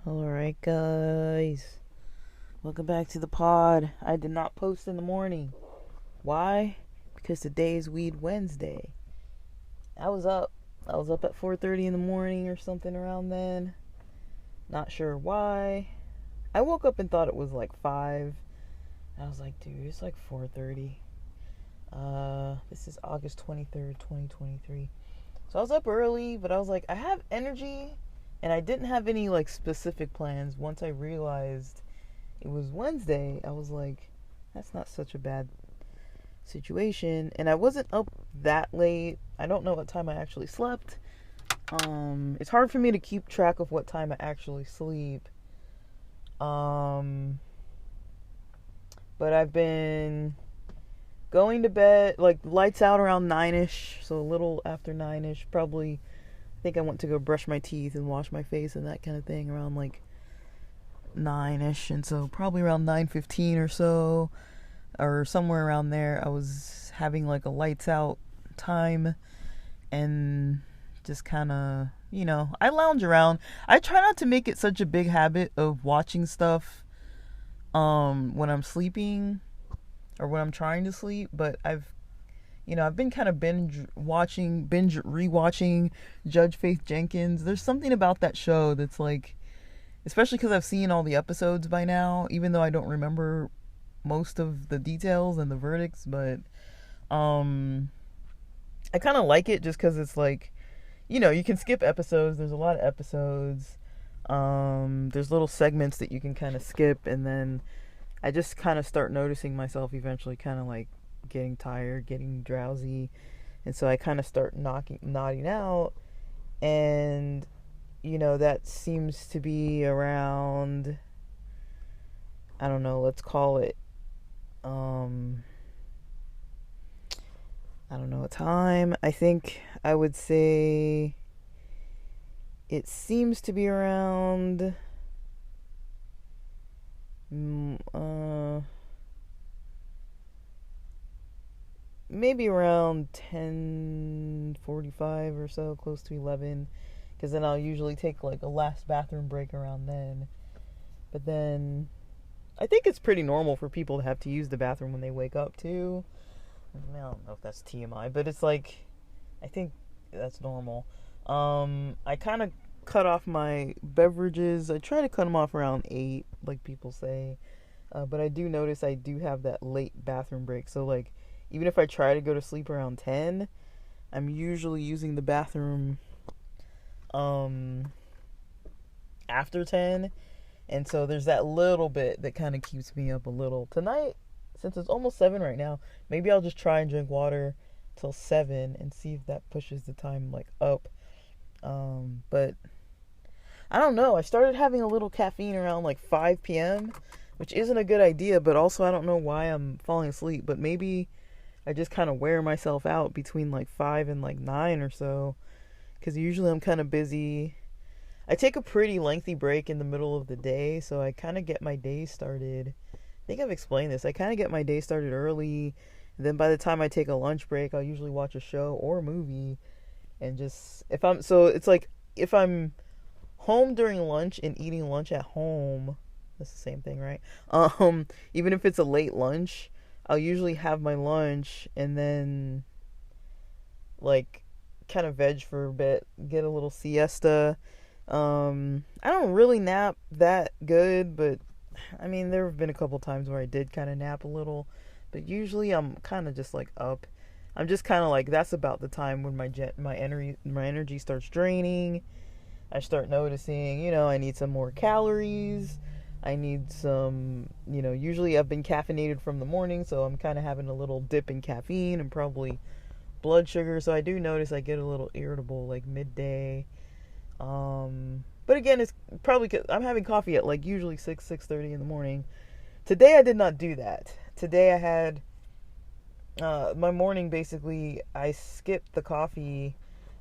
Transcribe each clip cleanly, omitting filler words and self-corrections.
Alright, guys. Welcome back to the pod. I did not post in the morning. Why? Because today is Weed Wednesday. I was up at 4:30 in the morning or something around then. Not sure why. I woke up and thought it was like 5. I was like, dude, it's like 4:30. This is August 23rd, 2023. So I was up early, but I was like, I have energy, and I didn't have any like specific plans. Once I realized it was Wednesday, I was like, that's not such a bad situation. And I wasn't up that late. I don't know what time I actually slept. It's hard for me to keep track of what time I actually sleep. But I've been going to bed, like, lights out around 9ish, so a little after 9ish, probably. I think I went to go brush my teeth and wash my face and that kind of thing around, like, 9ish, and so probably around 9:15 or so, or somewhere around there, I was having, like, a lights out time, and just kind of, I lounge around. I try not to make it such a big habit of watching stuff, when I'm sleeping, or when I'm trying to sleep, but I've been kind of binge rewatching Judge Faith Jenkins. There's something about that show that's like, especially because I've seen all the episodes by now, even though I don't remember most of the details and the verdicts, but I kind of like it just because it's like, you can skip episodes. There's a lot of episodes. There's little segments that you can kind of skip, and then I just kind of start noticing myself eventually kind of like getting tired, getting drowsy, and so I kind of start nodding out, and that seems to be around, I don't know, let's call it, I don't know a time. I think I would say it seems to be around maybe around 10:45 or so, close to 11, because then I'll usually take like a last bathroom break around then. But then I think it's pretty normal for people to have to use the bathroom when they wake up too. I don't know if that's TMI, but it's like, I think that's normal. I kind of cut off my beverages. I try to cut them off around 8, like people say. But I do notice I do have that late bathroom break. So, like, even if I try to go to sleep around 10, I'm usually using the bathroom after 10. And so there's that little bit that kind of keeps me up a little. Tonight, since it's almost 7 right now, maybe I'll just try and drink water till 7 and see if that pushes the time, like, up. But I don't know. I started having a little caffeine around like 5 p.m., which isn't a good idea, but also I don't know why I'm falling asleep, but maybe I just kind of wear myself out between like 5 and like 9 or so, because usually I'm kind of busy. I take a pretty lengthy break in the middle of the day, so I kind of get my day started. I think I've explained this. I kind of get my day started early, and then by the time I take a lunch break, I'll usually watch a show or a movie, and just, it's like, if I'm home during lunch and eating lunch at home, that's the same thing, right? Even if it's a late lunch, I'll usually have my lunch and then, like, kind of veg for a bit, get a little siesta. I don't really nap that good, but I mean, there have been a couple times where I did kind of nap a little, but usually I'm kind of just like up. I'm just kind of like, that's about the time when my energy starts draining. I start noticing, I need some more calories. I need some, usually I've been caffeinated from the morning, so I'm kind of having a little dip in caffeine and probably blood sugar. So I do notice I get a little irritable like midday. But again, it's probably 'cause I'm having coffee at like usually 6:30 in the morning. Today I did not do that. Today I had my morning, basically I skipped the coffee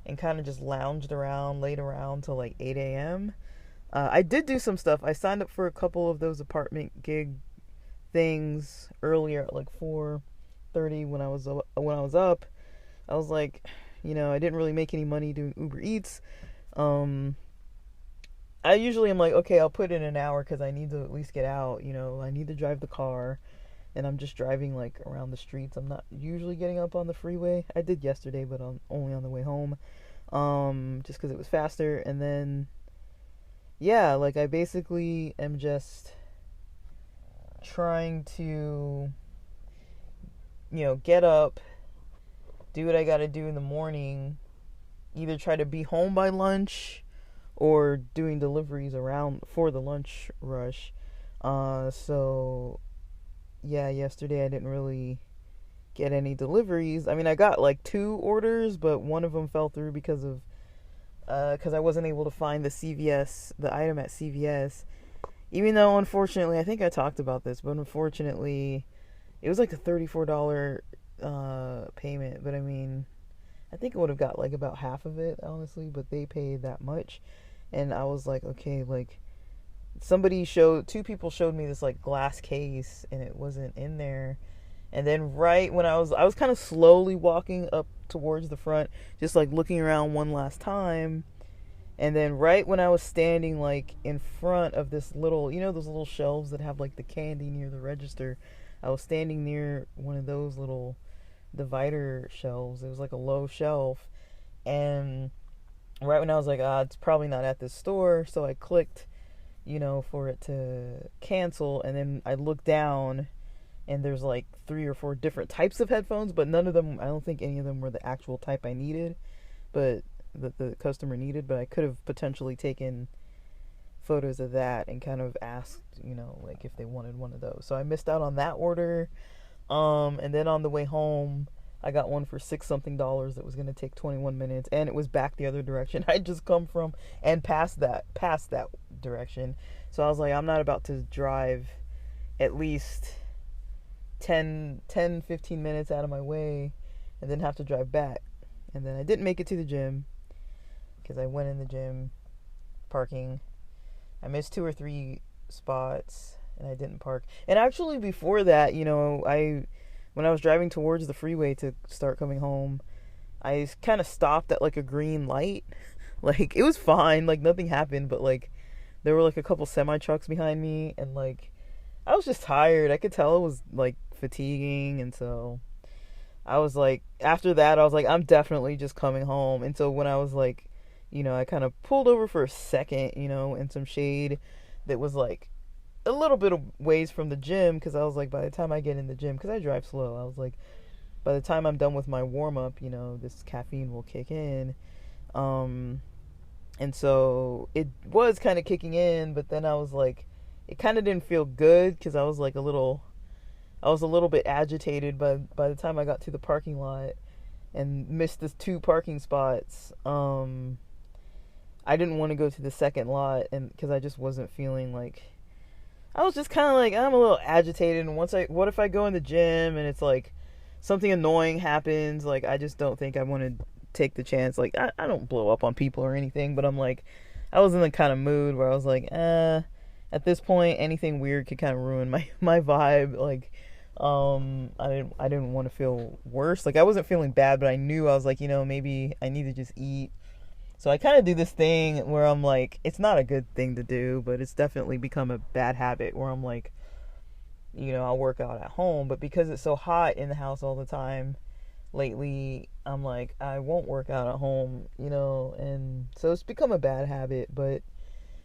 and kind of just lounged around, laid around till like 8 a.m. I did do some stuff. I signed up for a couple of those apartment gig things earlier at like 4. 30 when I was up. I was like, I didn't really make any money doing Uber Eats. Um, I usually am like, okay, I'll put in an hour because I need to at least get out. I need to drive the car, and I'm just driving like around the streets. I'm not usually getting up on the freeway. I did yesterday, but only on the way home. Just because it was faster. And then, yeah, like I basically am just trying to, get up, do what I gotta do in the morning, either try to be home by lunch or doing deliveries around for the lunch rush. So yeah, yesterday I didn't really get any deliveries. I mean, I got like 2 orders, but one of them fell through because I wasn't able to find the item at CVS. Even though, unfortunately, I think I talked about this, but unfortunately, it was like a $34 payment. But I mean, I think I would have got like about half of it, honestly, but they paid that much. And I was like, okay, like, 2 people showed me this like glass case and it wasn't in there. And then right when I was kind of slowly walking up towards the front, just like looking around one last time. And then right when I was standing like in front of this little, those little shelves that have like the candy near the register, I was standing near one of those little divider shelves. It was like a low shelf. And right when I was like, it's probably not at this store. So I clicked, for it to cancel. And then I looked down and there's like 3 or 4 different types of headphones, but none of them, I don't think any of them were the actual type I needed, but that the customer needed. But I could have potentially taken photos of that and kind of asked, like if they wanted one of those. So I missed out on that order. And then on the way home, I got one for $6 something that was going to take 21 minutes, and it was back the other direction I'd just come from and past that direction. So I was like, I'm not about to drive at least 15 minutes out of my way and then have to drive back. And then I didn't make it to the gym because I went in the gym parking. I missed 2 or 3 spots and I didn't park. And actually before that, when I was driving towards the freeway to start coming home, I kind of stopped at like a green light. Like it was fine, like nothing happened, but like there were like a couple semi trucks behind me, and like I was just tired. I could tell it was like fatiguing, and so I was like, after that I was like, I'm definitely just coming home. And so when I was like, I kind of pulled over for a second, in some shade that was like a little bit of ways from the gym, because I was like, by the time I get in the gym, because I drive slow, I was like, by the time I'm done with my warm-up, this caffeine will kick in. And so it was kind of kicking in, but then I was like, it kind of didn't feel good because I was a little bit agitated by the time I got to the parking lot and missed the 2 parking spots. I didn't want to go to the second lot, and because I just wasn't feeling like, I was just kind of like, I'm a little agitated, and what if I go in the gym and it's like something annoying happens? Like, I just don't think I want to take the chance. Like, I don't blow up on people or anything, but I'm like, I was in the kind of mood where I was like, at this point, anything weird could kind of ruin my vibe. Like, I didn't want to feel worse. Like, I wasn't feeling bad, but I knew, I was like, maybe I need to just eat. So I kind of do this thing where I'm like, it's not a good thing to do, but it's definitely become a bad habit where I'm like, I'll work out at home, but because it's so hot in the house all the time lately, I'm like, I won't work out at home, and so it's become a bad habit. But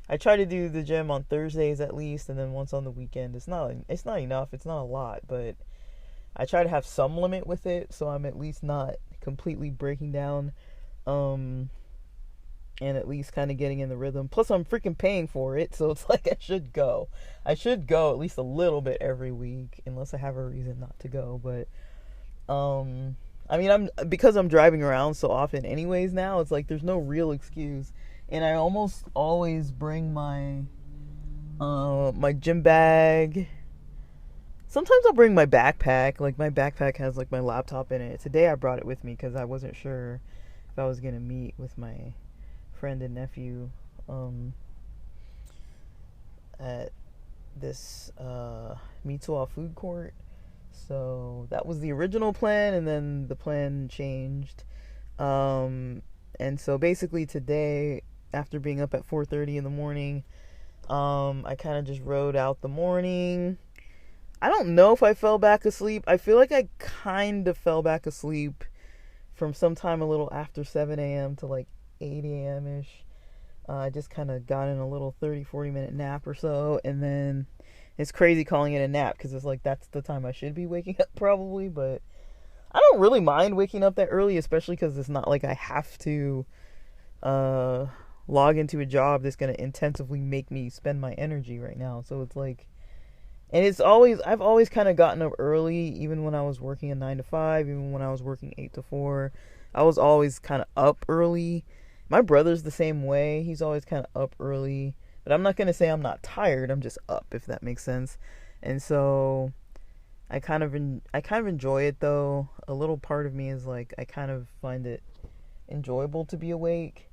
I try to do the gym on Thursdays at least, and then once on the weekend. It's not enough, it's not a lot, but I try to have some limit with it, so I'm at least not completely breaking down, and at least kind of getting in the rhythm. Plus I'm freaking paying for it, so it's like I should go at least a little bit every week, unless I have a reason not to go. But I mean, because I'm driving around so often anyways now, it's like there's no real excuse. And I almost always bring my my gym bag. Sometimes I'll bring my backpack. Like, my backpack has like my laptop in it. Today I brought it with me because I wasn't sure if I was gonna meet with my friend and nephew at this Mitsuwa food court. So that was the original plan, and then the plan changed. And so basically today, after being up at 4:30 in the morning, I kind of just rode out the morning. I don't know if I fell back asleep. I feel like I kind of fell back asleep from sometime a little after 7 a.m. to like 8 a.m. ish. I just kind of got in a little 30-40 minute nap or so, and then it's crazy calling it a nap because it's like that's the time I should be waking up probably, but I don't really mind waking up that early, especially because it's not like I have to log into a job that's going to intensively make me spend my energy right now. So it's like, and I've always kind of gotten up early, even when I was working a 9 to 5, even when I was working 8 to 4. I was always kind of up early. My brother's the same way. He's always kind of up early. But I'm not going to say I'm not tired. I'm just up, if that makes sense. And so I kind of enjoy it, though. A little part of me is like, I kind of find it enjoyable to be awake,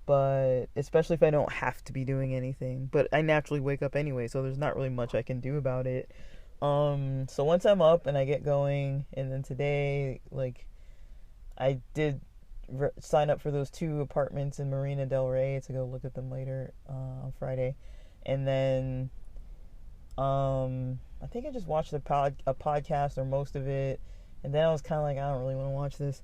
but especially if I don't have to be doing anything. But I naturally wake up anyway, so there's not really much I can do about it. So once I'm up and I get going, and then today, like, I did sign up for those 2 apartments in Marina Del Rey to go look at them later on Friday. And then I think I just watched a podcast or most of it, and then I was kind of like, I don't really want to watch this.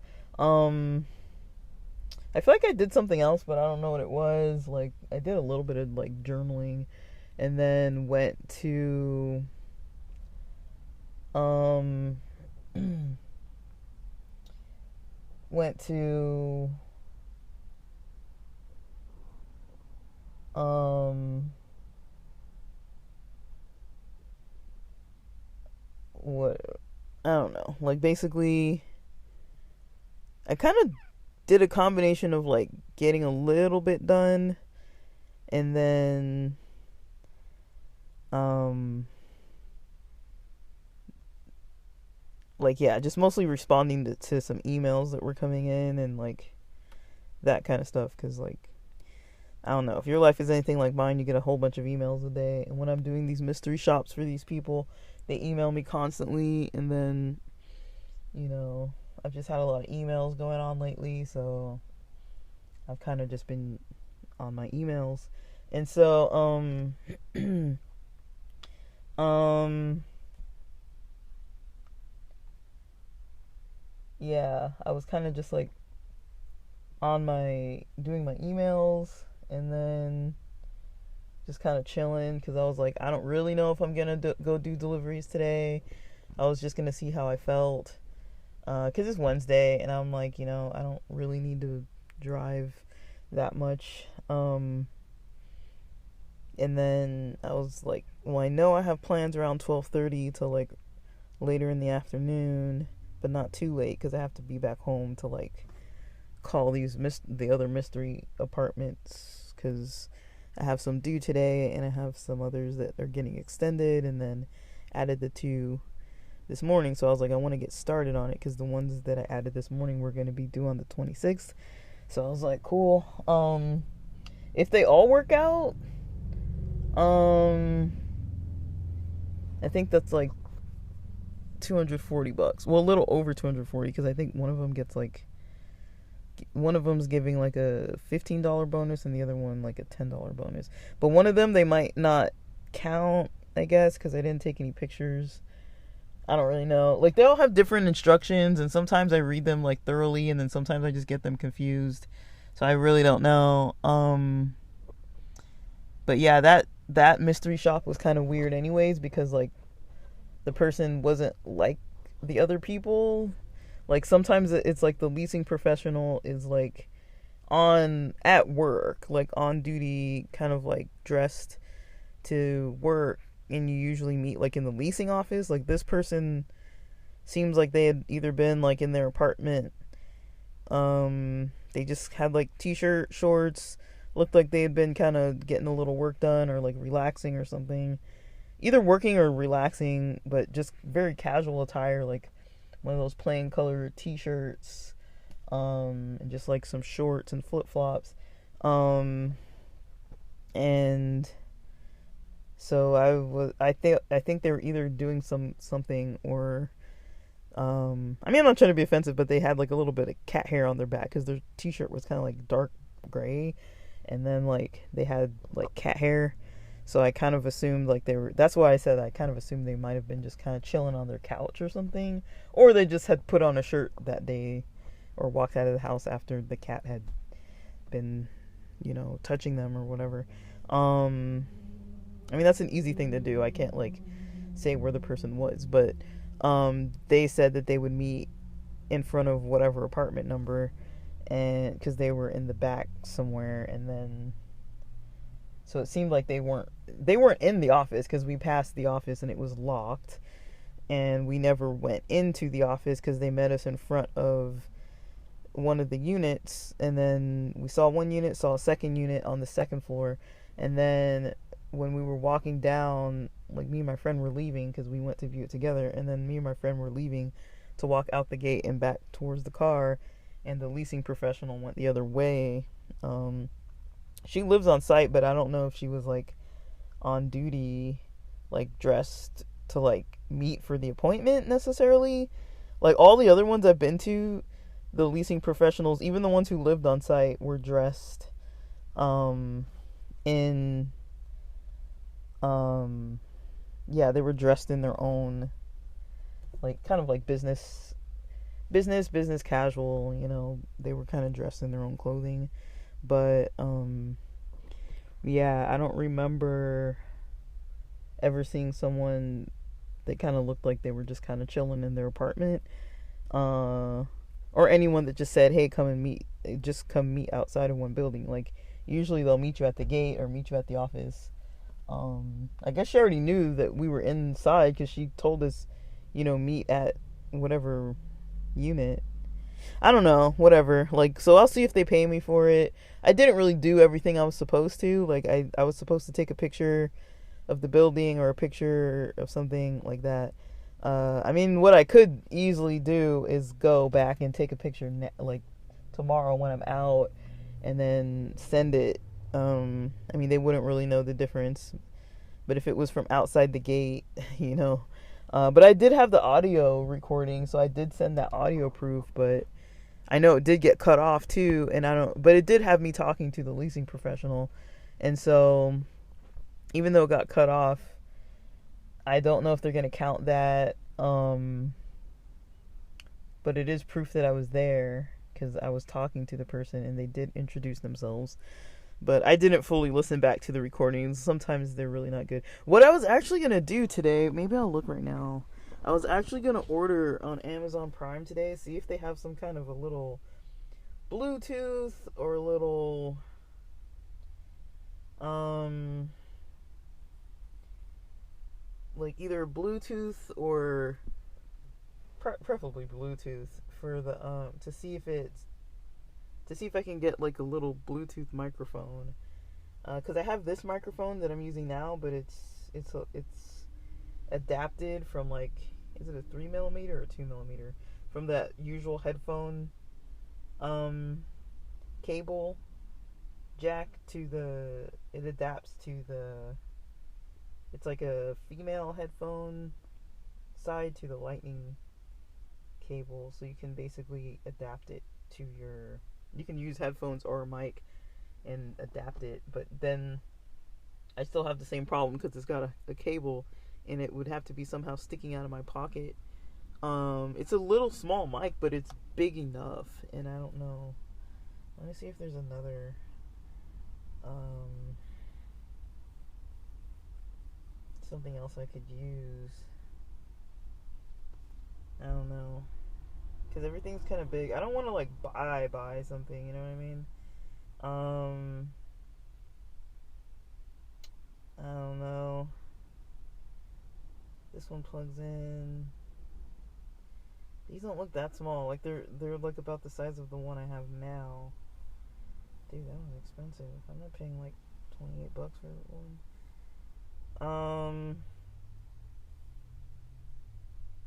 I feel like I did something else, but I don't know what it was. Like, I did a little bit of like journaling, and then went to went to what, I don't know. Like, basically I kind of did a combination of like getting a little bit done, and then like, yeah, just mostly responding to some emails that were coming in, and like that kind of stuff. Because, like, I don't know, if your life is anything like mine, you get a whole bunch of emails a day. And when I'm doing these mystery shops for these people, they email me constantly. And then, I've just had a lot of emails going on lately, so I've kind of just been on my emails. And so yeah, I was kind of just like doing my emails, and then just kind of chilling, because I was like, I don't really know if I'm gonna go do deliveries today. I was just gonna see how I felt, because it's Wednesday, and I'm like, I don't really need to drive that much. And then I was like, well, I know I have plans around 12:30 to like later in the afternoon, but not too late, because I have to be back home to like call the other mystery apartments, because I have some due today, and I have some others that are getting extended, and then added the 2 this morning. So I was like, I want to get started on it, because the ones that I added this morning were going to be due on the 26th. So I was like, cool. If they all work out, I think that's like $240. Well, a little over 240, because I think one of them's giving like a $15 bonus, and the other one like a $10 bonus. But one of them they might not count, I guess, because I didn't take any pictures. I don't really know. Like, they all have different instructions, and sometimes I read them like thoroughly, and then sometimes I just get them confused. So I really don't know. But yeah, that mystery shop was kind of weird anyways, because like the person wasn't like the other people. Like, sometimes it's like the leasing professional is like at work, like on duty, kind of like dressed to work, and you usually meet like in the leasing office. Like, this person seems like they had either been like in their apartment, they just had like t-shirt, shorts, looked like they had been kind of getting a little work done, or like relaxing or something, either working or relaxing, but just very casual attire, like one of those plain color t-shirts, and just like some shorts and flip-flops, and So I think they were either doing something or I mean, I'm not trying to be offensive, but they had like a little bit of cat hair on their back because their t-shirt was kind of like dark gray, and then like they had like cat hair. So I kind of assumed like they were. That's why I said I kind of assumed they might have been just kind of chilling on their couch or something, or they just had put on a shirt that day, or walked out of the house after the cat had been, touching them or whatever. Um, I mean, that's an easy thing to do. I can't like say where the person was, but they said that they would meet in front of whatever apartment number, and because they were in the back somewhere, and then so it seemed like they weren't in the office because we passed the office and it was locked, and we never went into the office because they met us in front of one of the units, and then we saw one unit, saw a second unit on the second floor, and then when we were walking down, like me and my friend were leaving because we went to view it together, and then me and my friend were leaving to walk out the gate and back towards the car, and the leasing professional went the other way. She lives on site, but I don't know if she was like on duty, like dressed to like meet for the appointment necessarily. Like all the other ones I've been to, the leasing professionals, even the ones who lived on site, were dressed in yeah, they were dressed in their own, like kind of like business casual, they were kind of dressed in their own clothing. But yeah, I don't remember ever seeing someone that kind of looked like they were just kind of chilling in their apartment, or anyone that just said, hey, just come meet outside of one building. Like usually they'll meet you at the gate or meet you at the office. I guess she already knew that we were inside because she told us, meet at whatever unit. I don't know, whatever. Like, so I'll see if they pay me for it. I didn't really do everything I was supposed to. Like, I was supposed to take a picture of the building or a picture of something like that. I mean, what I could easily do is go back and take a picture, like, tomorrow when I'm out, and then send it. I mean, they wouldn't really know the difference. But if it was from outside the gate, But I did have the audio recording, so I did send that audio proof, but I know it did get cut off too, but it did have me talking to the leasing professional. And so even though it got cut off, I don't know if they're going to count that. But it is proof that I was there because I was talking to the person and they did introduce themselves. But I didn't fully listen back to the recordings. Sometimes they're really not good. What I was actually going to do today, maybe I'll look right now. I was actually going to order on Amazon Prime today, see if they have some kind of a little Bluetooth or a little, like either Bluetooth or preferably Bluetooth for the, to see if I can get like a little Bluetooth microphone, because I have this microphone that I'm using now, but it's adapted from like, is it a 3mm or a 2mm, from that usual headphone cable jack to it adapts to it's like a female headphone side to the lightning cable, so you can basically adapt it to you can use headphones or a mic and adapt it, but then I still have the same problem because it's got a cable and it would have to be somehow sticking out of my pocket. It's a little small mic, but it's big enough, and I don't know. Let me see if there's another something else I could use. I don't know, because everything's kind of big. I don't want to like buy something, you know what I mean? I don't know. This one plugs in. These don't look that small. Like they're like about the size of the one I have now. Dude, that was expensive. I'm not paying like $28 for one.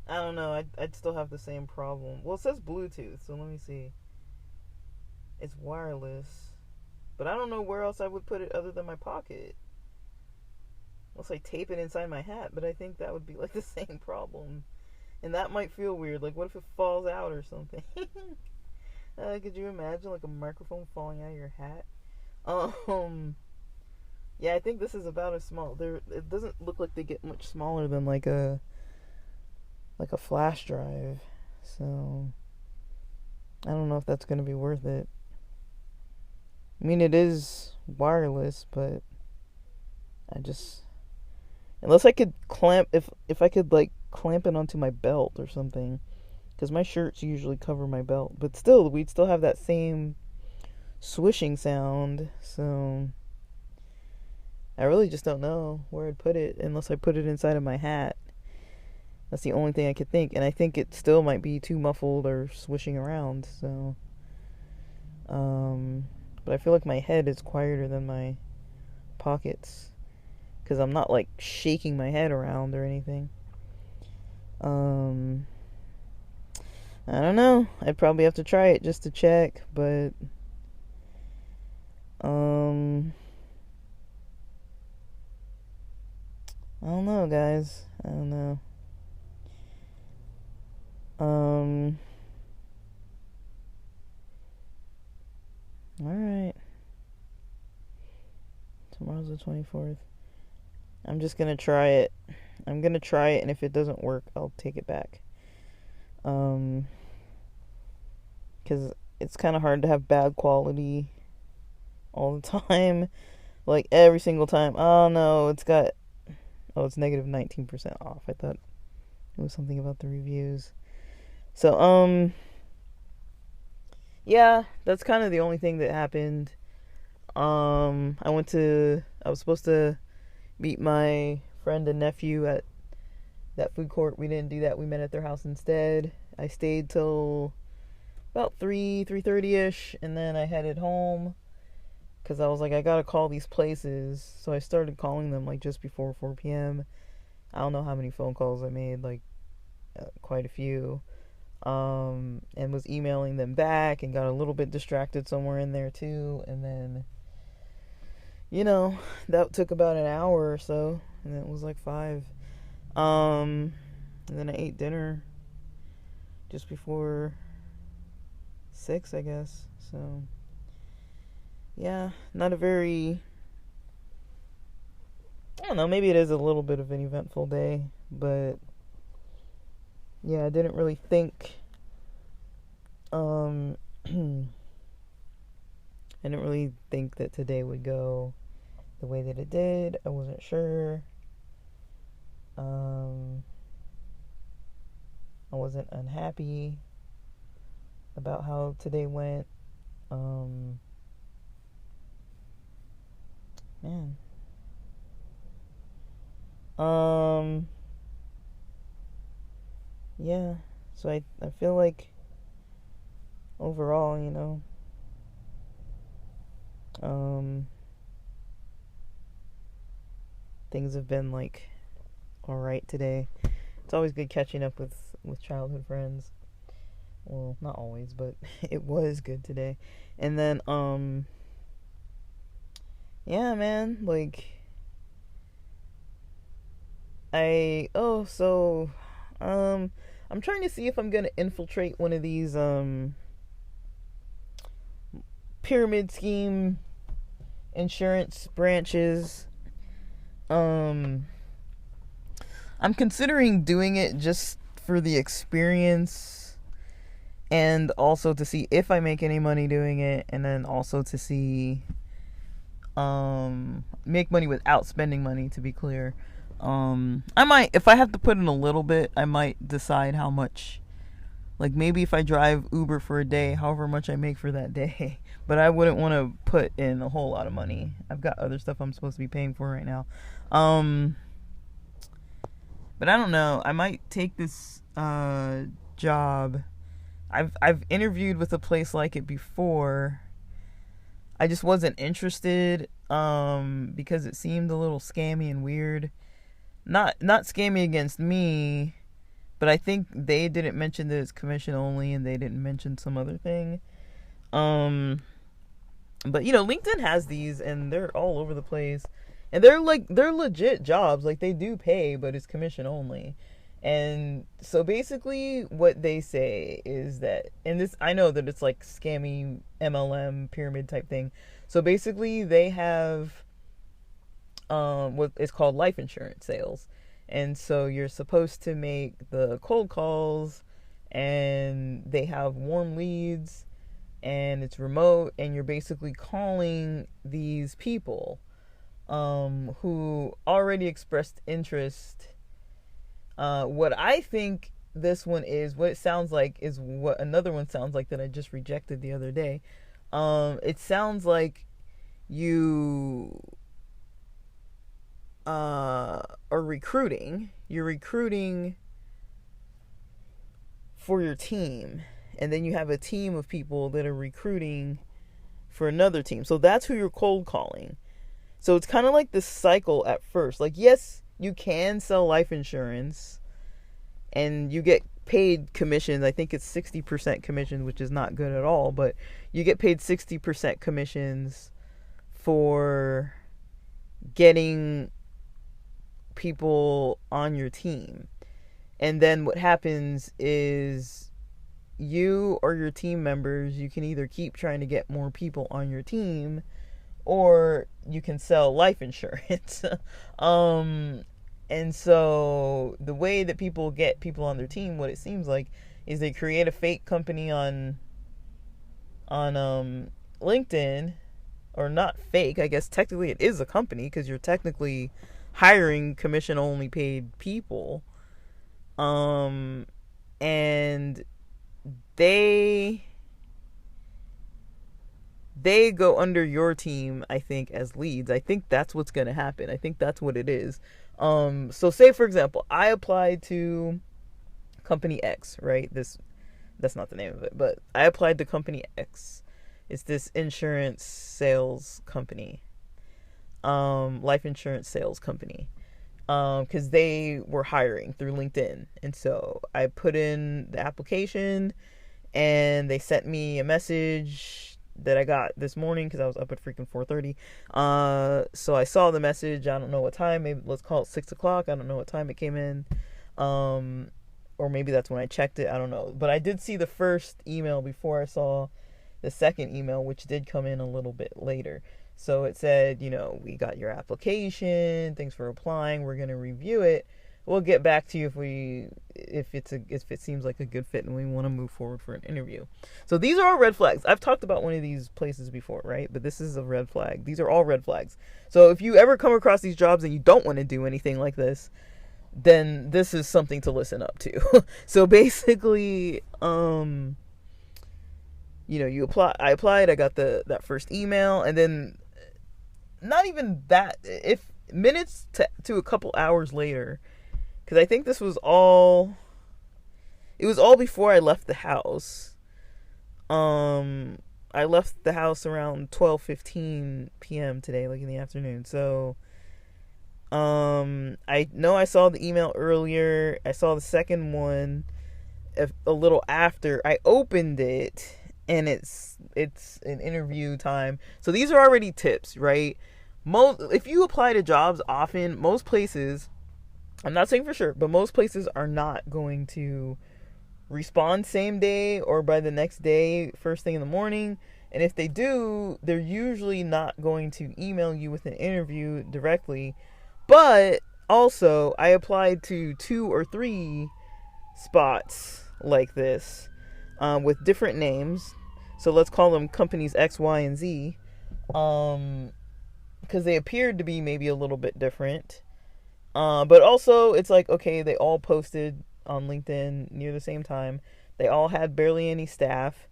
I don't know. I'd still have the same problem. Well, it says Bluetooth, so let me see. It's wireless, but I don't know where else I would put it other than my pocket. unless I tape it inside my hat, but I think that would be like the same problem. And that might feel weird. Like, what if it falls out or something? Could you imagine like a microphone falling out of your hat? Yeah, I think this is about as small. It doesn't look like they get much smaller than like a flash drive. So I don't know if that's gonna be worth it. I mean, it is wireless, but I just, unless I could clamp, if I could like clamp it onto my belt or something, because my shirts usually cover my belt, but still we'd still have that same swishing sound. So I really just don't know where I'd put it unless I put it inside of my hat. That's the only thing I could think, and I think it still might be too muffled or swishing around. So but I feel like my head is quieter than my pockets, because I'm not like shaking my head around or anything. I don't know. I'd probably have to try it just to check, but I don't know, guys. I don't know. Alright. Tomorrow's the 24th. I'm just gonna try it. I'm gonna try it, and if it doesn't work, I'll take it back. Because it's kind of hard to have bad quality all the time. Like, every single time. Oh, no, it's negative 19% off. I thought it was something about the reviews. So, yeah, that's kind of the only thing that happened. I was supposed to meet my friend and nephew at that food court. We didn't do that. We met at their house instead. I stayed till about 3:30ish, and then I headed home because I was like, I gotta call these places. So I started calling them like just before 4 p.m. I don't know how many phone calls I made, like quite a few. And was emailing them back and got a little bit distracted somewhere in there too. And then, that took about an hour or so, and it was like 5. And then I ate dinner just before 6, I guess. So, yeah, not a very, I don't know, maybe it is a little bit of an eventful day, but yeah, I didn't really think, I didn't really think that today would go the way that it did. I wasn't sure. I wasn't unhappy about how today went. Man. Yeah. So I feel like overall, things have been like alright today. It's always good catching up with childhood friends. Well, not always, but it was good today. And then yeah, man, like I'm trying to see if I'm gonna infiltrate one of these pyramid scheme insurance branches. I'm considering doing it just for the experience, and also to see if I make any money doing it, and then also to see make money without spending money, to be clear. I might, if I have to put in a little bit, I might decide how much, like maybe if I drive Uber for a day, however much I make for that day. But I wouldn't want to put in a whole lot of money. I've got other stuff I'm supposed to be paying for right now. But I don't know. I might take this job. I've interviewed with a place like it before. I just wasn't interested because it seemed a little scammy and weird. Not scammy against me, but I think they didn't mention that it's commission only, and they didn't mention some other thing. But LinkedIn has these, and they're all over the place. And they're legit jobs. Like, they do pay, but it's commission only. And so basically what they say is that, and this, I know that it's like scammy MLM pyramid type thing. So basically they have what is called life insurance sales. And so you're supposed to make the cold calls, and they have warm leads, and it's remote, and you're basically calling these people who already expressed interest. What I think this one is, what it sounds like is what another one sounds like that I just rejected the other day. It sounds like you are recruiting. You're recruiting for your team, and then you have a team of people that are recruiting for another team. So that's who you're cold calling. So it's kind of like this cycle at first. Like, yes, you can sell life insurance and you get paid commissions. I think it's 60% commission, which is not good at all, but you get paid 60% commissions for getting people on your team. And then what happens is you or your team members, you can either keep trying to get more people on your team, or you can sell life insurance. And so the way that people get people on their team, what it seems like, is they create a fake company on LinkedIn, or not fake. I guess technically it is a company, because you're technically hiring commission only paid people. And they go under your team, I think, as leads. I think that's what's going to happen. I think that's what it is. So say, for example, I applied to Company X, right? That's not the name of it, but I applied to Company X. It's this insurance sales company, life insurance sales company, because they were hiring through LinkedIn. And so I put in the application, and they sent me a message that I got this morning, because I was up at freaking 4:30. So I saw the message. I don't know what time. Maybe let's call it 6 o'clock. I don't know what time it came in. Or maybe that's when I checked it. I don't know. But I did see the first email before I saw the second email, which did come in a little bit later. So it said, we got your application. Thanks for applying. We're going to review it. We'll get back to you if it seems like a good fit and we want to move forward for an interview. So these are all red flags. I've talked about one of these places before, right? But this is a red flag. These are all red flags. So if you ever come across these jobs and you don't want to do anything like this, then this is something to listen up to. So basically, you apply. I applied. I got that first email, and then not even that. If minutes to a couple hours later. Because I think this was all... It was all before I left the house. I left the house around 12:15 p.m. today, like in the afternoon. So, I know I saw the email earlier. I saw the second one a little after. I opened it, and it's an interview time. So these are already tips, right? If you apply to jobs often, most places... I'm not saying for sure, but most places are not going to respond same day or by the next day, first thing in the morning. And if they do, they're usually not going to email you with an interview directly. But also, I applied to 2 or 3 spots like this with different names. So let's call them companies X, Y, and Z, because they appeared to be maybe a little bit different. But also, it's like, okay, they all posted on LinkedIn near the same time. They all had barely any staff.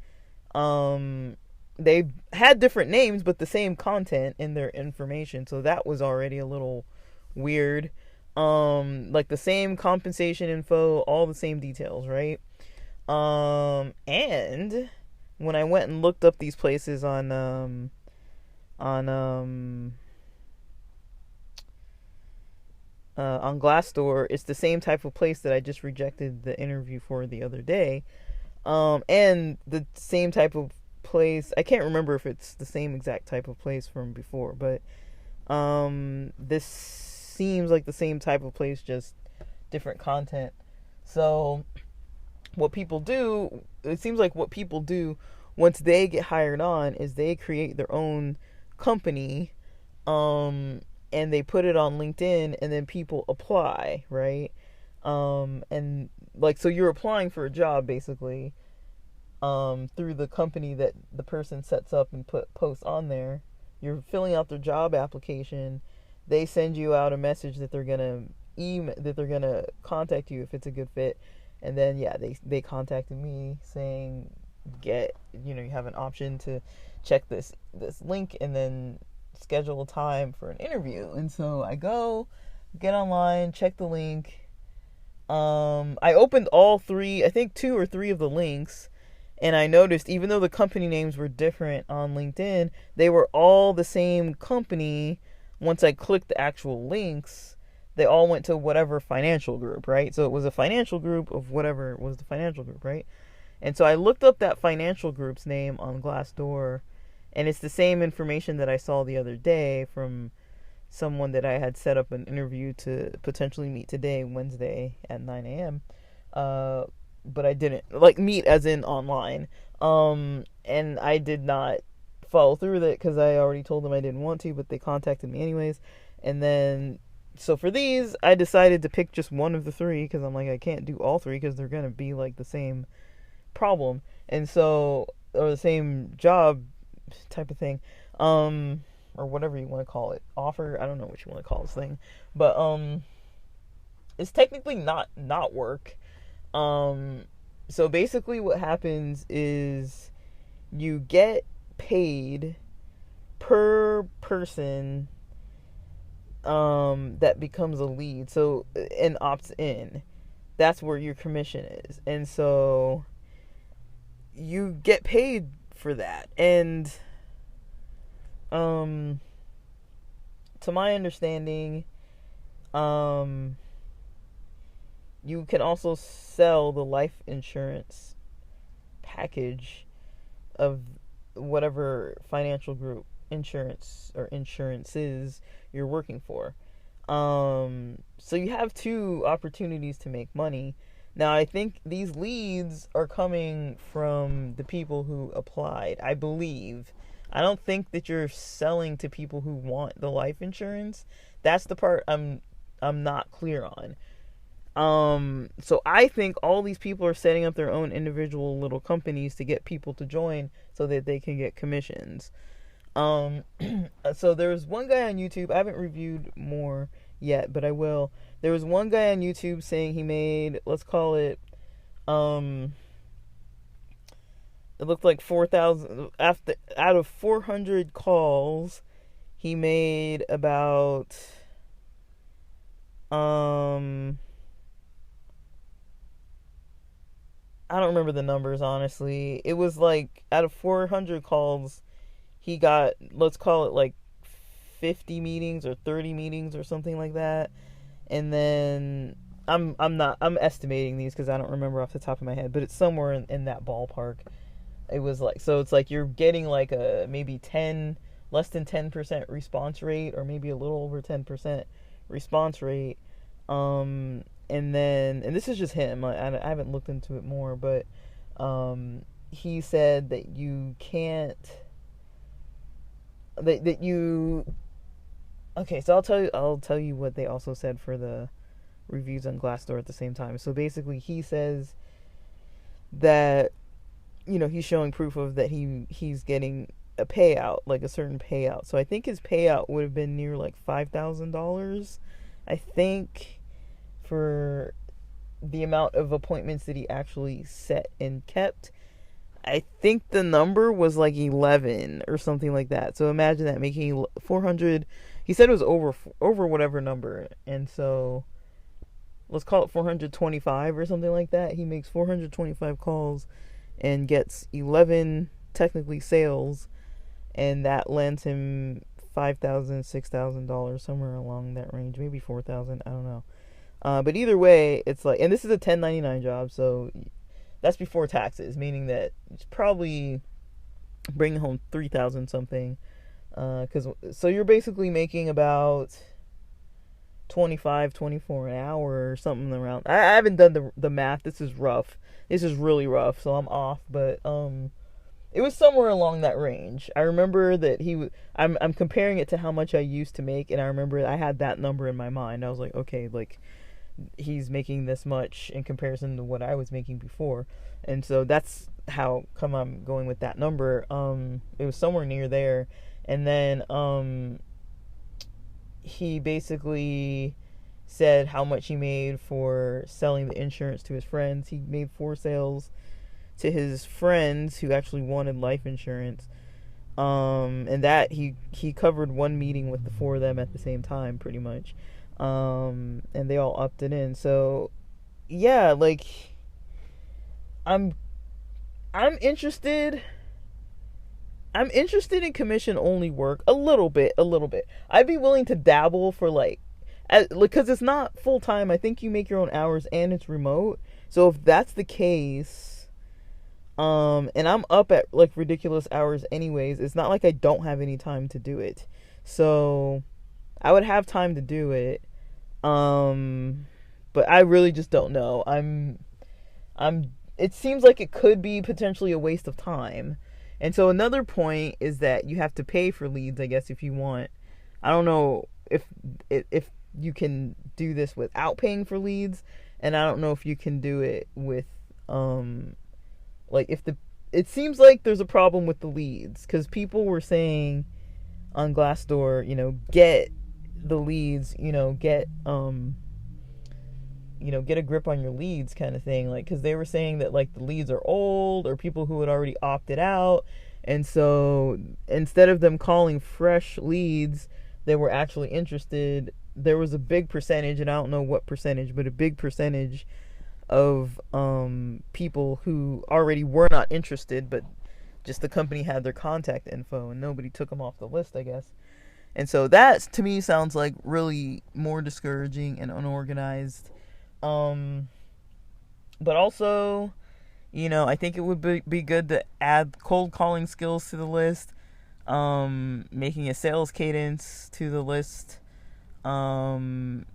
They had different names, but the same content in their information. So that was already a little weird. Like the same compensation info, all the same details, right? And when I went and looked up these places on Glassdoor, it's the same type of place that I just rejected the interview for the other day. And the same type of place, I can't remember if it's the same exact type of place from before, but This seems like the same type of place, just different content. So what people do, it seems like what people do once they get hired on is they create their own company, and they put it on LinkedIn, and then people apply, right? And like, so you're applying for a job basically, through the company that the person sets up and posts on there. You're filling out their job application. They send you out a message that they're gonna contact you if it's a good fit. And then yeah, they contacted me saying, you have an option to check this link and then schedule a time for an interview. And so I go, get online, check the link. I opened all three, I think 2 or 3 of the links, and I noticed even though the company names were different on LinkedIn, they were all the same company. Once I clicked the actual links, they all went to whatever financial group, right? So it was a financial group of whatever was the financial group, right? And so I looked up that financial group's name on Glassdoor, and it's the same information that I saw the other day from someone that I had set up an interview to potentially meet today, Wednesday at 9 a.m. But I didn't, like, meet as in online. And I did not follow through with it because I already told them I didn't want to, but they contacted me anyways. And then, so for these, I decided to pick just one of the 3 because I'm like, I can't do all 3 because they're going to be like the same problem. And so, or the same job type of thing. Or whatever you want to call it. Offer, I don't know what you want to call this thing. But, it's technically not work. So basically what happens is you get paid per person, that becomes a lead. So, and opts in. That's where your commission is. And so you get paid for that. And, to my understanding, you can also sell the life insurance package of whatever financial group insurance or insurances you're working for. So you have 2 opportunities to make money. Now, I think these leads are coming from the people who applied, I believe. I don't think that you're selling to people who want the life insurance. That's the part I'm not clear on. So I think all these people are setting up their own individual little companies to get people to join so that they can get commissions. So there was one guy on YouTube, I haven't reviewed more yet, but I will. There was one guy on YouTube saying he made, let's call it, it looked like 4,000 out of 400 calls. He made about I don't remember the numbers, honestly. It was like out of 400 calls, he got, let's call it like 50 meetings or 30 meetings or something like that. And then I'm estimating these because I don't remember off the top of my head, but it's somewhere in that ballpark. It was like, so it's like you're getting like a maybe less than 10% response rate, or maybe a little over 10% response rate. And this is just him. I haven't looked into it more, but he said that you can't, that you. Okay, so I'll tell you what they also said for the reviews on Glassdoor at the same time. So basically, he says that, he's showing proof of that he's getting a payout, like a certain payout. So I think his payout would have been near like $5,000, I think, for the amount of appointments that he actually set and kept. I think the number was like 11 or something like that. So imagine that, making 400. He said it was over whatever number, and so let's call it 425 or something like that. He makes 425 calls and gets 11 technically sales, and that lands him $5,000, $6,000, somewhere along that range, maybe 4,000. I don't know. But either way, it's like, and this is a 1099 job, so that's before taxes, meaning that it's probably bringing home 3,000 something So you're basically making about 25, 24 an hour or something around. I haven't done the math. This is rough. This is really rough, so I'm off. But it was somewhere along that range. I remember that he was. I'm comparing it to how much I used to make, and I remember I had that number in my mind. I was like, okay, like he's making this much in comparison to what I was making before, and so that's how come I'm going with that number. It was somewhere near there, and then he basically said how much he made for selling the insurance to his friends. He made 4 sales to his friends who actually wanted life insurance. And that he covered one meeting with the 4 of them at the same time, pretty much. And they all opted in. So, yeah, like I'm I'm interested. I'm interested in commission only work a little bit, I'd be willing to dabble for like, because it's not full time. I think you make your own hours and it's remote. So if that's the case, and I'm up at like ridiculous hours anyways, it's not like I don't have any time to do it. So I would have time to do it. But I really just don't know. It seems like it could be potentially a waste of time. And so another point is that you have to pay for leads, I guess, if you want. I don't know if you can do this without paying for leads, and I don't know if you can do it with like if the it seems like there's a problem with the leads, cuz people were saying on Glassdoor, get the leads, get a grip on your leads kind of thing, like, because they were saying that like the leads are old or people who had already opted out, and so instead of them calling fresh leads, they were actually interested. There was a big percentage, and I don't know what percentage, but a big percentage of people who already were not interested, but just the company had their contact info and nobody took them off the list, I guess. And so that to me sounds like really more discouraging and unorganized. But also, I think it would be good to add cold calling skills to the list, making a sales cadence to the list, and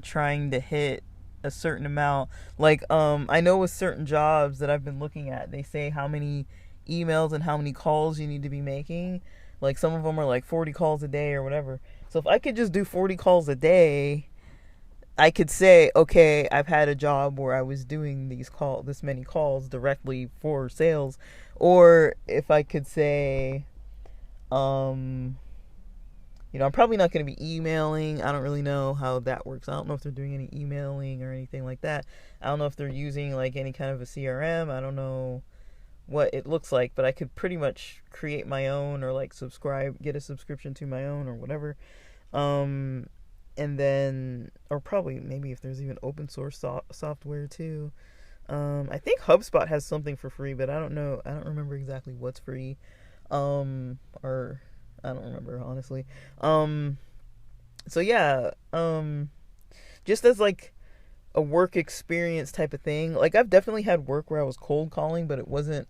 trying to hit a certain amount. Like, I know with certain jobs that I've been looking at, they say how many emails and how many calls you need to be making. Like, some of them are like 40 calls a day or whatever. So if I could just do 40 calls a day, I could say, okay, I've had a job where I was doing this many calls directly for sales. Or if I could say, I'm probably not going to be emailing. I don't really know how that works. I don't know if they're doing any emailing or anything like that. I don't know if they're using like any kind of a CRM. I don't know what it looks like, but I could pretty much create my own, or like get a subscription to my own or whatever. And then, or probably maybe if there's even open source software too. I think HubSpot has something for free, but I don't know. I don't remember exactly what's free. Or I don't remember, honestly. So yeah, just as like a work experience type of thing. Like, I've definitely had work where I was cold calling, but it wasn't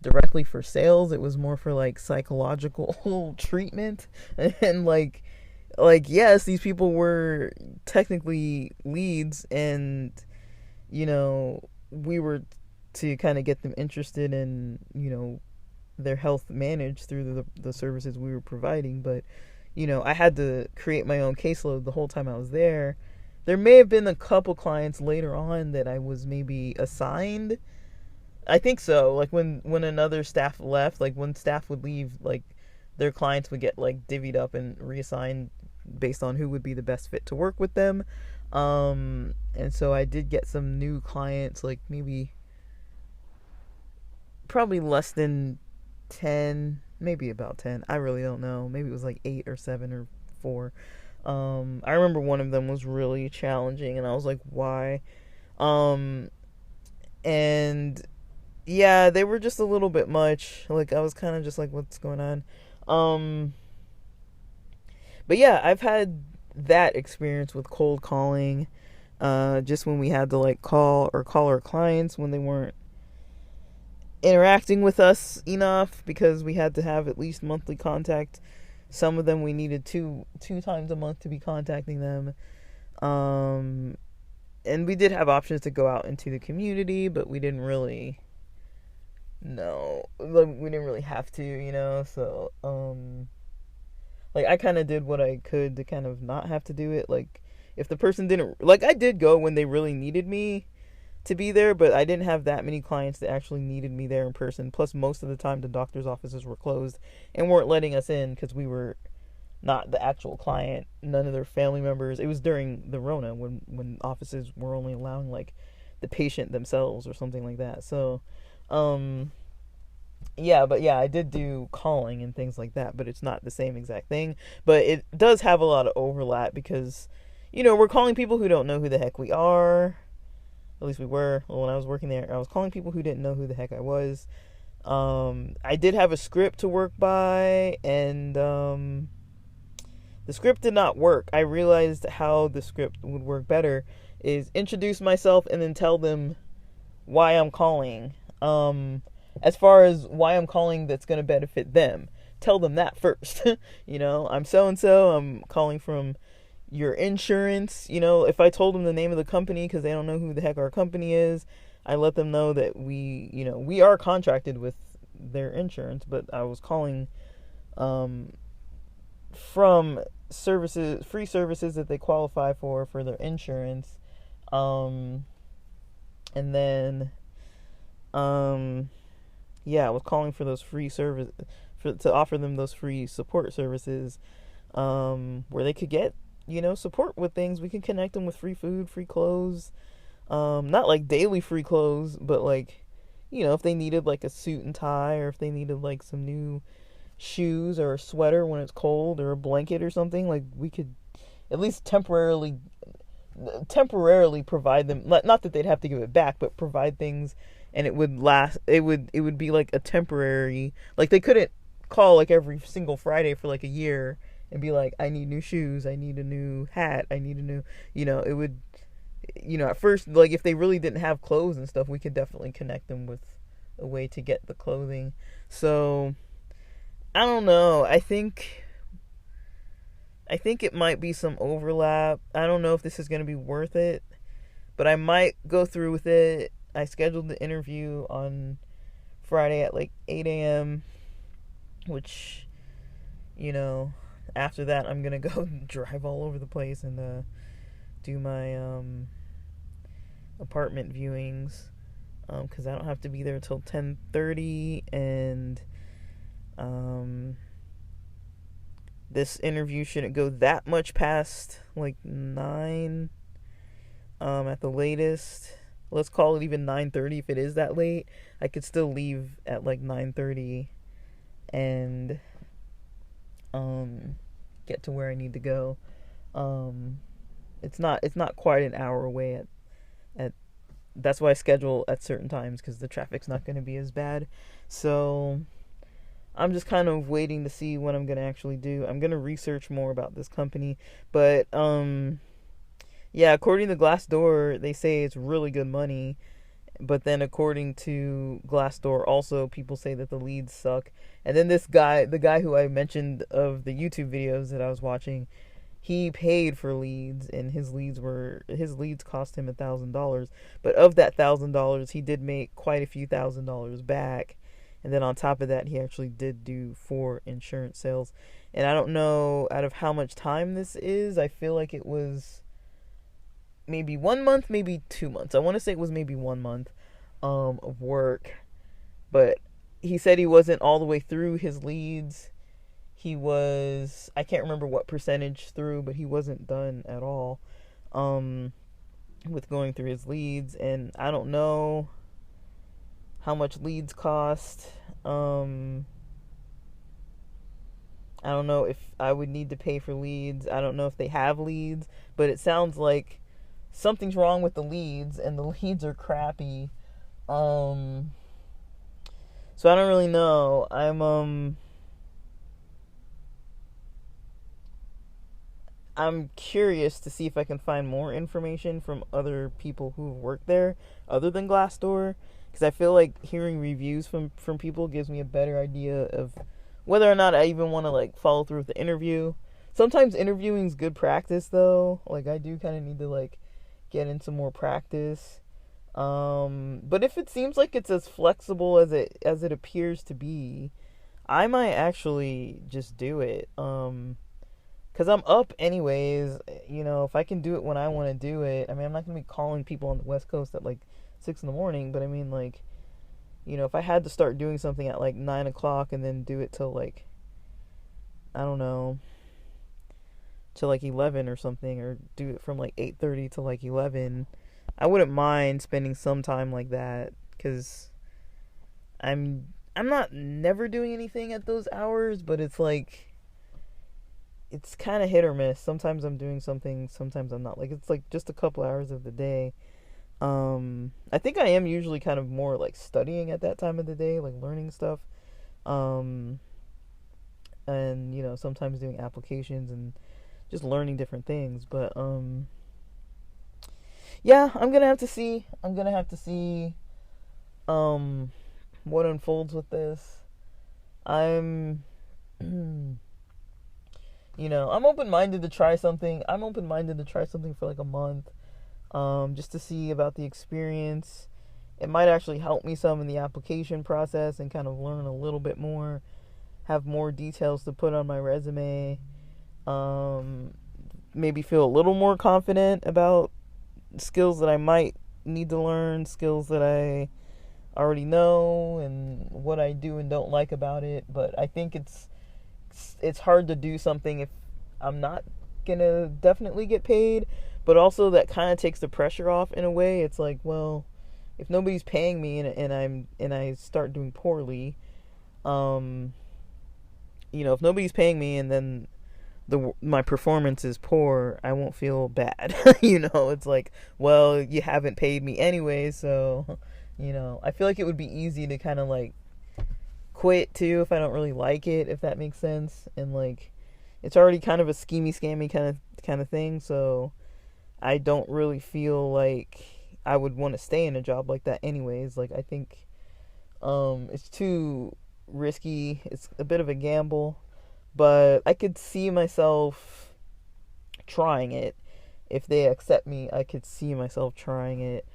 directly for sales. It was more for like psychological treatment. And like yes, these people were technically leads, and we were to kind of get them interested in their health managed through the services we were providing. But I had to create my own caseload the whole time I was there. There may have been a couple clients later on that I was maybe assigned. I think so. Like when another staff left, like when staff would leave, like their clients would get like divvied up and reassigned based on who would be the best fit to work with them. And so I did get some new clients, like maybe probably less than 10, maybe about 10. I really don't know. Maybe it was like 8 or 7 or 4. I remember one of them was really challenging, and I was like, why? And yeah, they were just a little bit much. Like, I was kind of just like, what's going on? But yeah, I've had that experience with cold calling, just when we had to like call our clients when they weren't interacting with us enough because we had to have at least monthly contact. Some of them we needed two times a month to be contacting them. And we did have options to go out into the community, but we didn't really we didn't really have to, so like I kind of did what I could to kind of not have to do it. Like if the person didn't, like, I did go when they really needed me to be there, but I didn't have that many clients that actually needed me there in person. Plus, most of the time, the doctor's offices were closed and weren't letting us in because we were not the actual client. None of their family members. It was during the Rona when offices were only allowing like the patient themselves or something like that. So, yeah, but yeah, I did do calling and things like that, but it's not the same exact thing. But it does have a lot of overlap because, we're calling people who don't know who the heck we are. At least we were. Well, when I was working there, I was calling people who didn't know who the heck I was. I did have a script to work by, and the script did not work. I realized how the script would work better is introduce myself and then tell them why I'm calling. As far as why I'm calling that's going to benefit them, tell them that first. I'm so-and-so, I'm calling from your insurance. If I told them the name of the company because they don't know who the heck our company is, I let them know that we are contracted with their insurance, but I was calling from free services that they qualify for their insurance. And then I was calling for those free to offer them those free support services, where they could get, support with things. We can connect them with free food, free clothes, not like daily free clothes, but like, if they needed like a suit and tie, or if they needed like some new shoes or a sweater when it's cold, or a blanket or something, like we could at least temporarily provide them, not that they'd have to give it back, but provide things, and it would last. It would be like a temporary, like they couldn't call like every single Friday for like a year and be like, I need new shoes, I need a new hat, I need a new, it would, at first, like if they really didn't have clothes and stuff, we could definitely connect them with a way to get the clothing. So I don't know. I think it might be some overlap. I don't know if this is going to be worth it, but I might go through with it. I scheduled the interview on Friday at like 8 a.m., which, after that I'm going to go drive all over the place and do my apartment viewings, because I don't have to be there until 10:30, and this interview shouldn't go that much past like 9 at the latest. Let's call it even 9:30 if it is that late. I could still leave at like 9:30 and get to where I need to go. It's not quite an hour away at that's why I schedule at certain times, because the traffic's not going to be as bad. So I'm just kind of waiting to see what I'm going to actually do. I'm going to research more about this company, but according to Glassdoor, they say it's really good money, but then according to Glassdoor, also people say that the leads suck. And then the guy who I mentioned of the YouTube videos that I was watching, he paid for leads, and his leads cost him $1,000. But of that $1,000, he did make quite a few $1,000s back. And then on top of that, he actually did do 4 insurance sales. And I don't know out of how much time this is. I feel like it was maybe 1 month, maybe 2 months. I want to say it was maybe 1 month of work. But he said he wasn't all the way through his leads. He was, I can't remember what percentage through, but he wasn't done at all with going through his leads. And I don't know how much leads cost. I don't know if I would need to pay for leads. I don't know if they have leads, but it sounds like something's wrong with the leads, and the leads are crappy. So I don't really know. I'm curious to see if I can find more information from other people who've worked there other than Glassdoor, because I feel like hearing reviews from people gives me a better idea of whether or not I even want to like follow through with the interview. Sometimes interviewing's good practice though. Like I do kind of need to like get into more practice. But if it seems like it's as flexible as it appears to be, I might actually just do it. Cause I'm up anyways. You know, if I can do it when I want to do it. I mean, I'm not gonna be calling people on the West Coast at like 6 in the morning. But I mean, like, you know, if I had to start doing something at like 9 o'clock and then do it till like, I don't know, till like 11 or something, or do it from like 8:30 to like 11, I wouldn't mind spending some time like that, because I'm not never doing anything at those hours, but it's like it's kind of hit or miss. Sometimes I'm doing something, sometimes I'm not. Like it's like just a couple hours of the day. I think I am usually kind of more like studying at that time of the day, like learning stuff. Um, and you know, sometimes doing applications and just learning different things, but yeah, I'm gonna have to see. What unfolds with this. I'm, you know, I'm open minded to try something. I'm open minded to try something for like a month, just to see about the experience. It might actually help me some in the application process and kind of learn a little bit more, have more details to put on my resume. Maybe feel a little more confident about skills that I might need to learn, skills that I already know, and what I do and don't like about it. But I think it's hard to do something if I'm not gonna definitely get paid. But also that kind of takes the pressure off in a way. It's like, well, if nobody's paying me and I start doing poorly, you know, if nobody's paying me and then my performance is poor, I won't feel bad. You know, it's like, well, you haven't paid me anyway, so, you know, I feel like it would be easy to kind of like quit too if I don't really like it, if that makes sense. And like, it's already kind of a schemy scammy kind of thing, so I don't really feel like I would want to stay in a job like that anyways. Like, I think it's too risky. It's a bit of a gamble, but I could see myself trying it. If they accept me, I could see myself trying it.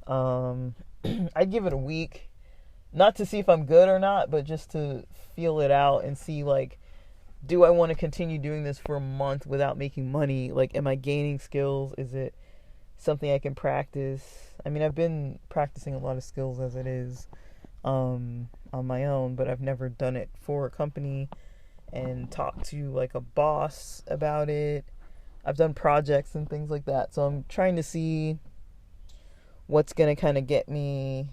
I'd give it a week, not to see if I'm good or not, but just to feel it out and see, like, do I want to continue doing this for a month without making money? Like, am I gaining skills? Is it something I can practice? I mean, I've been practicing a lot of skills as it is, on my own, but I've never done it for a company and talked to like a boss about it. I've done projects and things like that, so I'm trying to see what's gonna kind of get me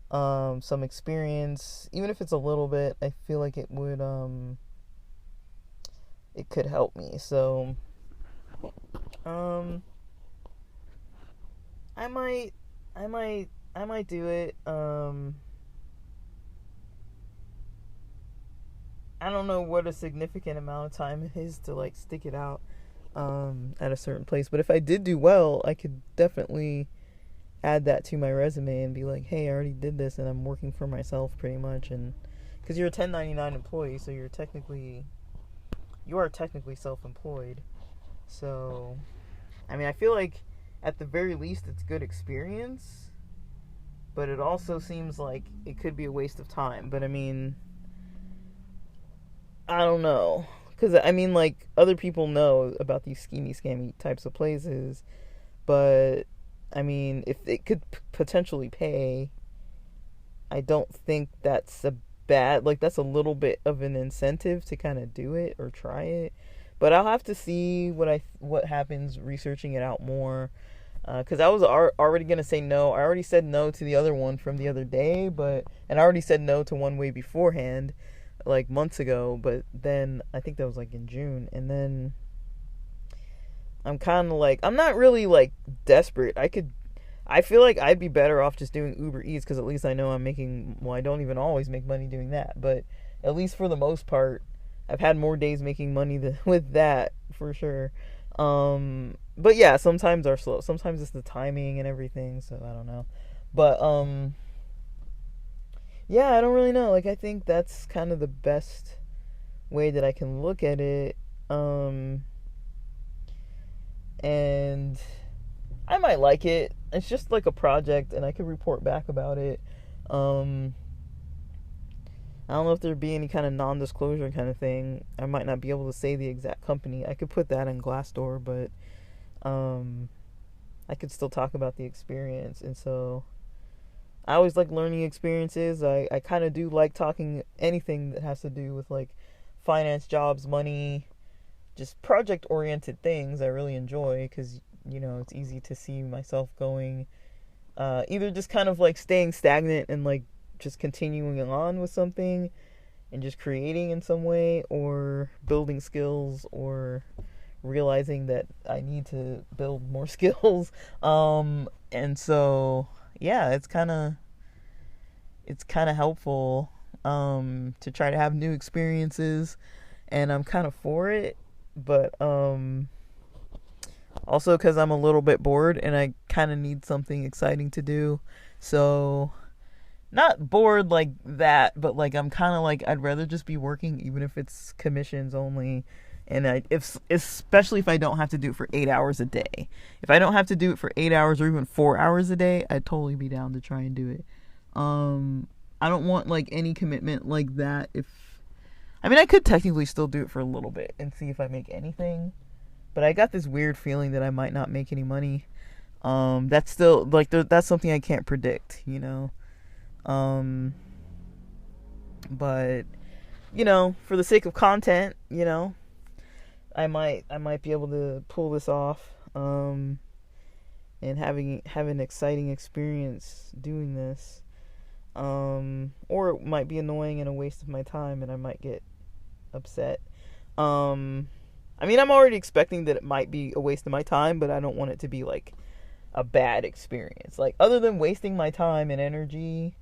some experience, even if it's a little bit. I feel like it would it could help me. So I might do it. I don't know what a significant amount of time it is to like stick it out at a certain place, but if I did do well, I could definitely add that to my resume and be like, hey, I already did this and I'm working for myself pretty much. And because you're a 1099 employee, so you are technically self-employed. So I mean, I feel like at the very least it's good experience, but it also seems like it could be a waste of time. But I mean, I don't know, because I mean, like, other people know about these schemy scammy types of places, but I mean, if it could potentially pay, I don't think that's that's a little bit of an incentive to kind of do it or try it. But I'll have to see what happens researching it out more, because I was already gonna say no. I already said no to the other one from the other day, and I already said no to one way beforehand, like months ago. But then I think that was like in June, and then I'm kind of like, I'm not really like desperate. I feel like I'd be better off just doing Uber Eats, because at least I know I'm making, well, I don't even always make money doing that, but at least for the most part, I've had more days making money with that, for sure. But yeah, sometimes are slow. Sometimes it's the timing and everything, so I don't know. But yeah, I don't really know. Like, I think that's kind of the best way that I can look at it. Um, and I might like it. It's just like a project, and I could report back about it. Um, I don't know if there'd be any kind of non-disclosure kind of thing. I might not be able to say the exact company. I could put that in Glassdoor, but um, I could still talk about the experience. And so I always like learning experiences. I kind of do like talking anything that has to do with like finance, jobs, money, just project oriented things. I really enjoy because, it's easy to see myself going either just kind of like staying stagnant and like just continuing on with something and just creating in some way, or building skills, or realizing that I need to build more skills. And so yeah, it's kind of helpful to try to have new experiences, and I'm kind of for it, but also because I'm a little bit bored and I kind of need something exciting to do. So not bored like that, but like I'm kind of like I'd rather just be working, even if it's commissions only. And if especially if I don't have to do it for 8 hours a day. If I don't have to do it for 8 hours or even 4 hours a day, I'd totally be down to try and do it. I don't want like any commitment like that. I could technically still do it for a little bit and see if I make anything, but I got this weird feeling that I might not make any money. That's still like that's something I can't predict. Um, but for the sake of content, I might be able to pull this off. And have an exciting experience doing this. Or it might be annoying and a waste of my time, and I might get upset. Um, I'm already expecting that it might be a waste of my time, but I don't want it to be like a bad experience. Like, other than wasting my time and energy,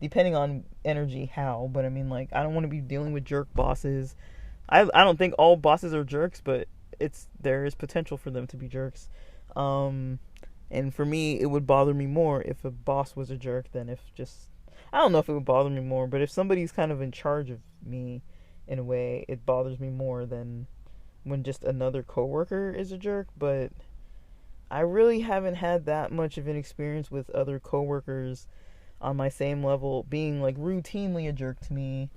depending on energy how, but like, I don't want to be dealing with jerk bosses. I don't think all bosses are jerks, but there is potential for them to be jerks. Um, and for me, it would bother me more if a boss was a jerk than if just, I don't know if it would bother me more, but if somebody's kind of in charge of me in a way, it bothers me more than when just another coworker is a jerk. But I really haven't had that much of an experience with other coworkers on my same level being like routinely a jerk to me.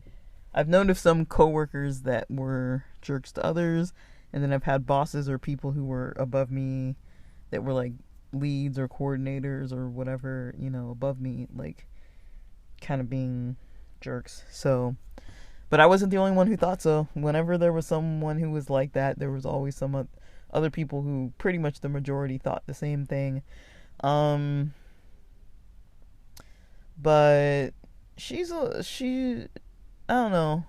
I've known of some coworkers that were jerks to others, and then I've had bosses or people who were above me that were like leads or coordinators or whatever, above me, like kind of being jerks. So, but I wasn't the only one who thought so. Whenever there was someone who was like that, there was always some other people who pretty much the majority thought the same thing. Um, but she I don't know.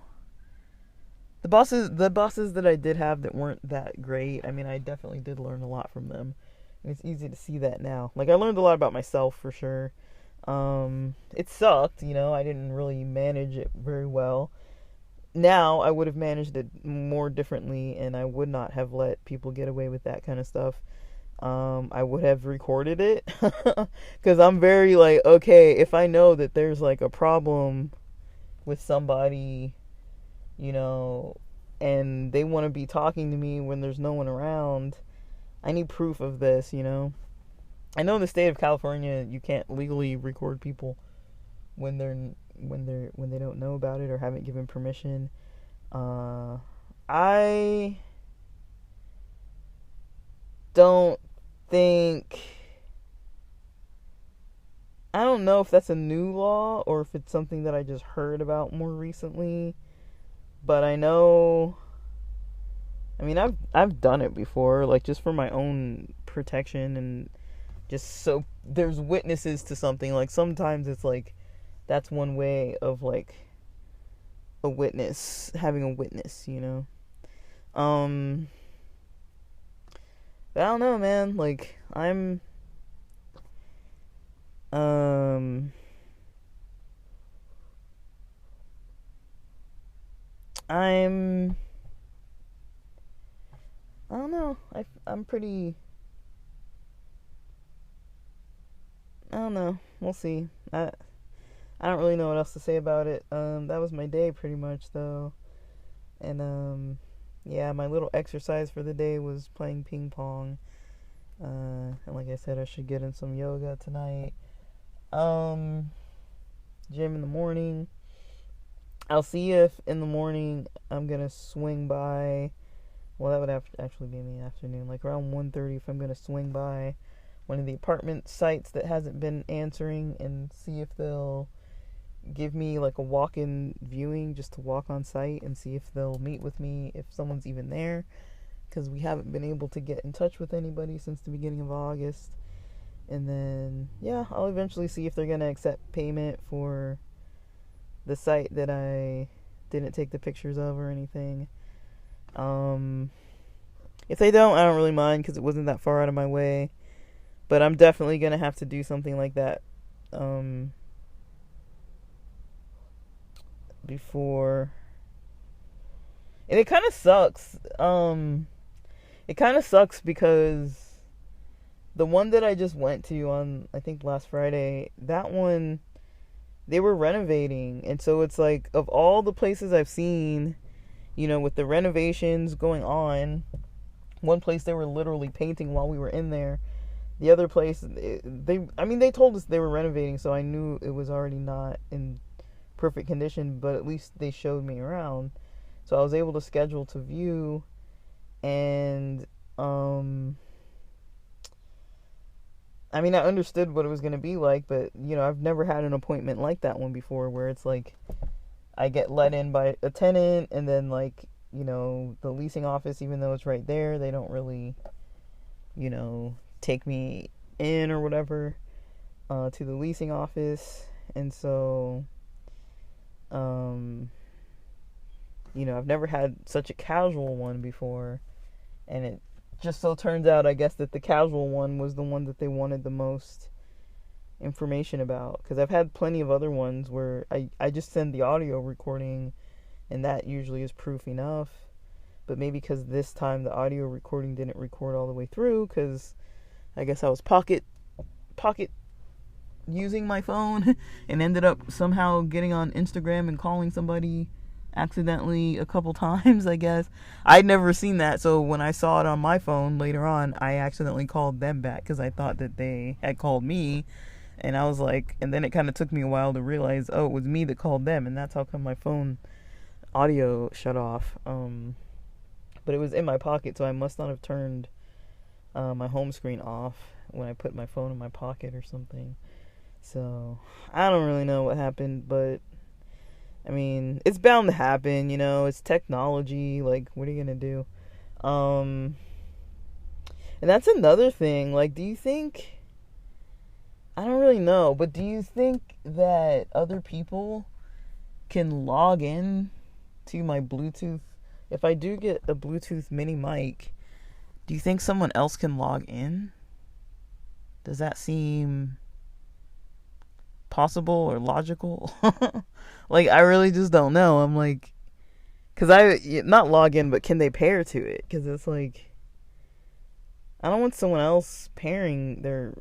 The bosses that I did have that weren't that great. I definitely did learn a lot from them. It's easy to see that now. Like, I learned a lot about myself for sure. It sucked, I didn't really manage it very well. Now I would have managed it more differently, and I would not have let people get away with that kind of stuff. I would have recorded it because I'm very like, okay, if I know that there's like a problem with somebody, you know, and they want to be talking to me when there's no one around, I need proof of this. I know in the state of California you can't legally record people when they don't know about it or haven't given permission. I don't think I don't know if that's a new law or if it's something that I just heard about more recently, but I know, I've done it before, like just for my own protection and just so there's witnesses to something. Like, sometimes it's like that's one way of like having a witness. Um but I don't know, man. Like, um I'm I don't know. I'm pretty I don't know. We'll see. I don't really know what else to say about it. That was my day pretty much though. And yeah, my little exercise for the day was playing ping pong. And like I said, I should get in some yoga tonight. Gym in the morning. I'll see if in the morning I'm gonna swing by. Well, that would actually be in the afternoon, like around 1:30. If I'm gonna swing by one of the apartment sites that hasn't been answering and see if they'll give me like a walk-in viewing just to walk on site and see if they'll meet with me if someone's even there, because we haven't been able to get in touch with anybody since the beginning of August. And then yeah, I'll eventually see if they're gonna accept payment for the site that I didn't take the pictures of or anything. If they don't, I don't really mind because it wasn't that far out of my way. But I'm definitely gonna have to do something like that before. And it kind of sucks. It kind of sucks because the one that I just went to on, I think, last Friday, that one, they were renovating. And so it's like, of all the places I've seen, you know, with the renovations going on, one place they were literally painting while we were in there. The other place, they told us they were renovating, so I knew it was already not in perfect condition, but at least they showed me around. So I was able to schedule to view, and I mean, I understood what it was going to be like, but you know, I've never had an appointment like that one before, where it's like I get let in by a tenant, and then like, you know, the leasing office, even though it's right there, they don't really, you know, take me in or whatever to the leasing office. And so you know, I've never had such a casual one before, and it just so turns out, I guess, that the casual one was the one that they wanted the most information about, because I've had plenty of other ones where I just send the audio recording, and that usually is proof enough. But maybe because this time the audio recording didn't record all the way through, because I guess I was pocket using my phone and ended up somehow getting on Instagram and calling somebody accidentally a couple times, I guess. I'd never seen that, so when I saw it on my phone later on, I accidentally called them back because I thought that they had called me. And I was like, and then it kind of took me a while to realize, oh, it was me that called them, and that's how come my phone audio shut off. But it was in my pocket, so I must not have turned my home screen off when I put my phone in my pocket or something. So I don't really know what happened, but I mean, it's bound to happen, you know, it's technology, like, what are you gonna do? And that's another thing, like, do you think, I don't really know, but do you think that other people can log in to my Bluetooth? If I do get a Bluetooth mini mic, do you think someone else can log in? Does that seem possible or logical? Like, I really just don't know. I'm like, because not log in, but can they pair to it? Because it's like, I don't want someone else pairing their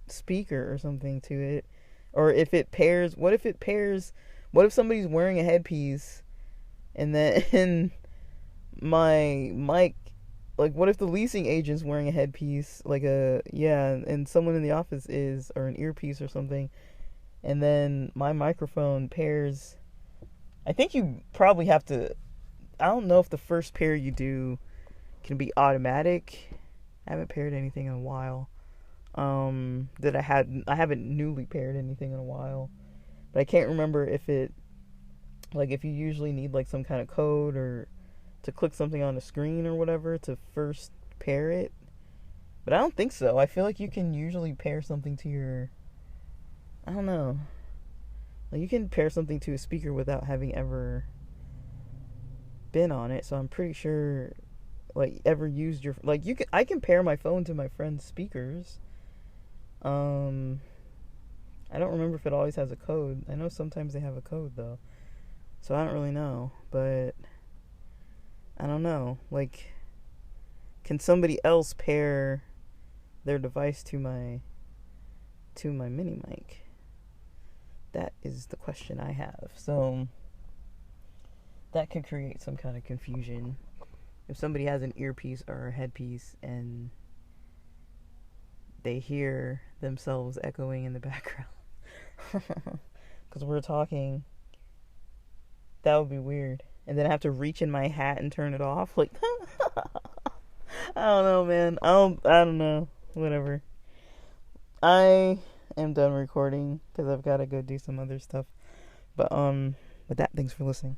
speaker or something to it. Or if it pairs, what if somebody's wearing a headpiece and then my mic, like, what if the leasing agent's wearing a headpiece, like and someone in the office is, or an earpiece or something, and then my microphone pairs. I think you probably have to, I don't know if the first pair you do can be automatic. I haven't paired anything in a while. I haven't newly paired anything in a while. But I can't remember if you usually need like some kind of code or to click something on the screen or whatever to first pair it. But I don't think so. I feel like you can usually pair something to your, I don't know. Like, you can pair something to a speaker without having ever been on it. So I'm pretty sure, like, ever used your, like, I can pair my phone to my friend's speakers. I don't remember if it always has a code. I know sometimes they have a code though. So I don't really know, but I don't know. Like, can somebody else pair their device to to my mini mic? That is the question I have. So that could create some kind of confusion if somebody has an earpiece or a headpiece and they hear themselves echoing in the background because we're talking. That would be weird. And then I have to reach in my hat and turn it off. Like, I don't know, man. I don't know. Whatever. I am done recording because I've got to go do some other stuff. But with that, thanks for listening.